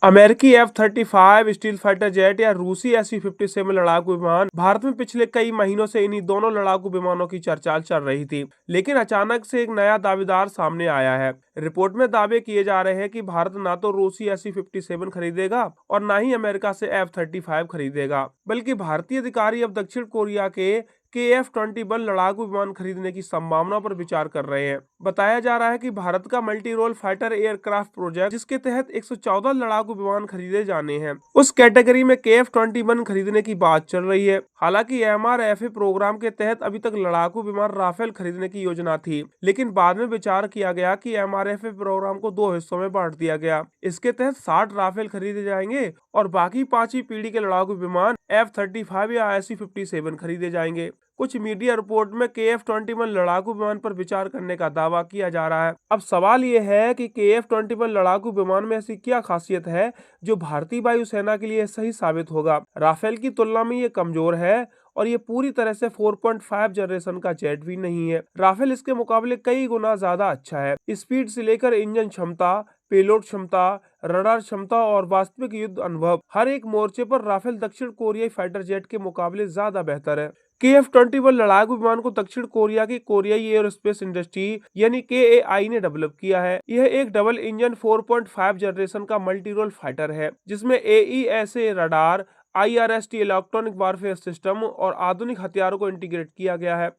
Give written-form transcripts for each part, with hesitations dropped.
अमेरिकी F-35 steel fighter jet या रूसी Su-57 लड़ाकू विमान भारत में पिछले कई महीनों से इन्हीं दोनों लड़ाकू विमानों की चर्चा चल रही थी, लेकिन अचानक से एक नया दावेदार सामने आया है। रिपोर्ट में दावे किए जा रहे हैं कि भारत ना तो रूसी Su-57 खरीदेगा और ना ही अमेरिका से F-35 खरीदेगा, बल्कि भारतीय अधिकारी अब दक्षिण कोरिया के KF-21 लड़ाकू विमान खरीदने की संभावना पर विचार कर रहे हैं। बताया जा रहा है कि भारत का multi role fighter aircraft project, जिसके तहत 114 लड़ाकू विमान खरीदे जाने हैं, उस कैटेगरी में KF-21 खरीदने की बात चल रही है। हालांकि MRFA प्रोग्राम के तहत अभी तक लड़ाकू विमान राफेल खरीदने की योजना थी, लेकिन बाद में विचार किया गया कि MRFA प्रोग्राम को दो हिस्सों में बांट दिया गया। इसके तहत 60 राफेल खरीदे जाएंगे और बाकी पांचवी पीढ़ी के लड़ाकू विमान F-35 या Su-57 खरीदे जाएंगे। कुछ मीडिया रिपोर्ट में KF-21 लड़ाकू विमान पर विचार करने का दावा किया जा रहा है। अब सवाल यह है कि KF-21 लड़ाकू विमान में ऐसी क्या खासियत है जो भारतीय वायुसेना के लिए सही साबित होगा। राफेल की तुलना में ये कमजोर है और ये पूरी तरह से 4.5 जनरेशन का जेट भी नहीं है। राफेल इसके मुकाबले कई गुना ज्यादा अच्छा है। स्पीड से लेकर इंजन क्षमता, पेलोड क्षमता, रडार क्षमता और वास्तविक युद्ध अनुभव, हर एक मोर्चे पर राफेल दक्षिण कोरियाई फाइटर जेट के मुकाबले ज्यादा बेहतर है। KF-21 लड़ाकू विमान को दक्षिण कोरिया की कोरियाई एयरोस्पेस इंडस्ट्री यानी KAI ने डेवलप किया है। यह एक डबल इंजन 4.5 जनरेशन का मल्टी रोल फाइटर है, जिसमें AESA radar, IRST electronic warfare system और आधुनिक हथियारों को इंटीग्रेट किया गया है।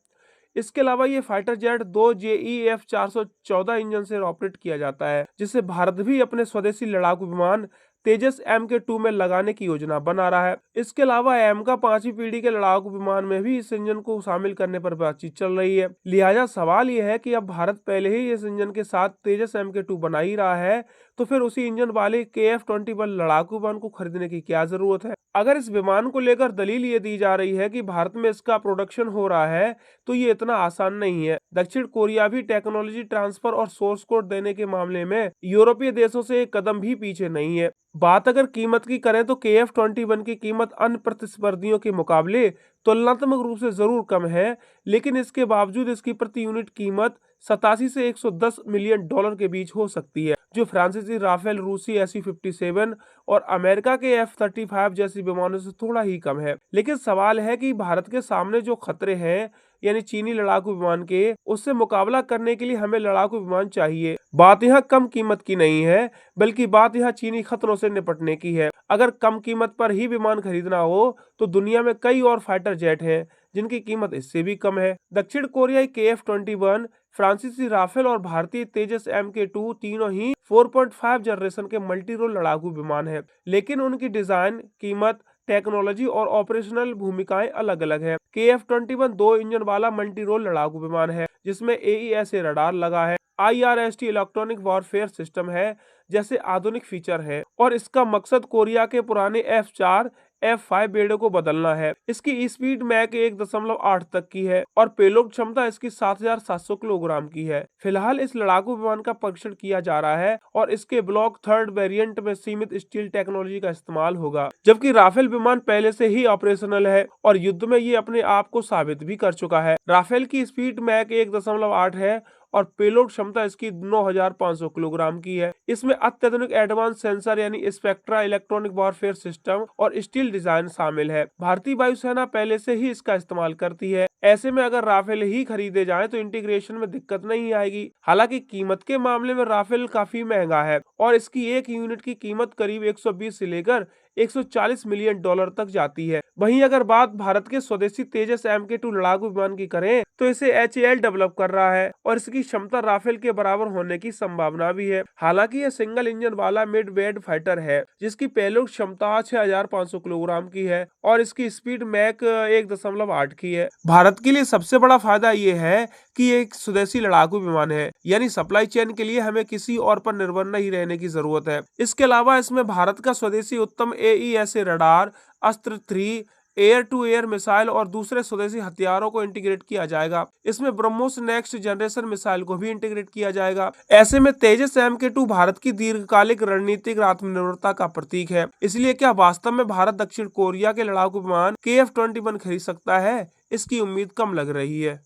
इसके अलावा ये फाइटर जेट 2 JEF 414 इंजन से ऑपरेट किया जाता है, जिसे भारत भी अपने स्वदेशी लड़ाकू विमान तेजस MK2 में लगाने की योजना बना रहा है। इसके अलावा M का पांचवी पीढ़ी के लड़ाकू विमान में भी इस इंजन को शामिल करने पर बातचीत चल रही है। लिहाजा सवाल यह है कि अब भारत पहले ही इस इंजन के साथ तेजस MK2 बना ही रहा है, तो फिर उसी इंजन वाले KF-21 लड़ाकू विमान को खरीदने की क्या जरूरत है। अगर इस विमान को लेकर दलील ये दी जा रही है कि भारत में इसका प्रोडक्शन हो रहा है, तो ये इतना आसान नहीं है। दक्षिण कोरिया भी टेक्नोलॉजी ट्रांसफर और सोर्स कोड देने के मामले में यूरोपीय देशों से एक कदम भी पीछे नहीं है। बात अगर कीमत की करें तो KF-21 की कीमत अन्य प्रतिस्पर्धियों के मुकाबले तुलनात्मक रूप से जरूर कम है, लेकिन इसके बावजूद इसकी प्रति यूनिट कीमत 87 से 110 मिलियन डॉलर के बीच हो सकती है, जो फ्रांसीसी राफेल, रूसी Su-57 और अमेरिका के F-35 जैसी विमानों से थोड़ा ही कम है। लेकिन सवाल है कि भारत के सामने जो खतरे हैं, यानी चीनी लड़ाकू विमान के, उससे मुकाबला करने के लिए हमें लड़ाकू विमान चाहिए। बात यहाँ कम कीमत की नहीं है, बल्कि बात यहाँ चीनी खतरों से निपटने की है। अगर कम कीमत पर ही विमान खरीदना हो तो दुनिया में कई और फाइटर जेट हैं जिनकी कीमत इससे भी कम है। दक्षिण कोरियाई KF-21, फ्रांसीसी राफेल और भारतीय तेजस MK2 तीनों ही 4.5 जनरेशन के मल्टी रोल लड़ाकू विमान है, लेकिन उनकी डिजाइन, कीमत, टेक्नोलॉजी और ऑपरेशनल भूमिकाएं अलग अलग है। KF-21 दो इंजन वाला मल्टी रोल लड़ाकू विमान है, जिसमें AESA रडार लगा है, IRST इलेक्ट्रॉनिक वॉरफेयर सिस्टम है जैसे आधुनिक फीचर है, और इसका मकसद कोरिया के पुराने F-4 F-5 बेड़े को बदलना है। इसकी स्पीड मैक 1.8 तक की है और पेलोड क्षमता इसकी 7,700 किलोग्राम की है। फिलहाल इस लड़ाकू विमान का परीक्षण किया जा रहा है और इसके ब्लॉक थर्ड वेरिएंट में सीमित स्टील टेक्नोलॉजी का इस्तेमाल होगा, जबकि राफेल विमान पहले से ही ऑपरेशनल है और युद्ध में ये अपने आप को साबित भी कर चुका है। राफेल की स्पीड मैक 1.8 है और पेलोड क्षमता इसकी 9,500 किलोग्राम की है। इसमें अत्याधुनिक एडवांस सेंसर यानी स्पेक्ट्रा, इलेक्ट्रॉनिक वॉरफेयर सिस्टम और स्टील डिजाइन शामिल है। भारतीय वायुसेना पहले से ही इसका इस्तेमाल करती है। ऐसे में अगर राफेल ही खरीदे जाएं तो इंटीग्रेशन में दिक्कत नहीं आएगी। हालांकि कीमत के मामले में राफेल काफी महंगा है और इसकी एक यूनिट की कीमत करीब 120 से लेकर 140 मिलियन डॉलर तक जाती है। वहीं अगर बात भारत के स्वदेशी तेजस MK2 लड़ाकू विमान की करें तो इसे HAL डेवलप कर रहा है और इसकी क्षमता राफेल के बराबर होने की संभावना भी है। हालांकि यह सिंगल इंजन वाला मिड वेट फाइटर है जिसकी पेलोड क्षमता 6,500 किलोग्राम की है और इसकी स्पीड मैक 1.8 की है। भारत के लिए सबसे बड़ा फायदा यह है कि ये एक स्वदेशी लड़ाकू विमान है, यानी सप्लाई चेन के लिए हमें किसी और पर निर्भर नहीं रहने की जरूरत है। इसके अलावा इसमें भारत का स्वदेशी उत्तम AESA रडार, अस्त्र 3, एयर टू एयर मिसाइल और दूसरे स्वदेशी हथियारों को इंटीग्रेट किया जाएगा। इसमें ब्रह्मोस नेक्स्ट जनरेशन मिसाइल को भी इंटीग्रेट किया जाएगा। ऐसे में तेजस MK2 भारत की दीर्घकालिक रणनीतिक आत्मनिर्भरता का प्रतीक है। इसलिए क्या वास्तव में भारत दक्षिण कोरिया के लड़ाकू विमान KF-21 खरीद सकता है? इसकी उम्मीद कम लग रही है।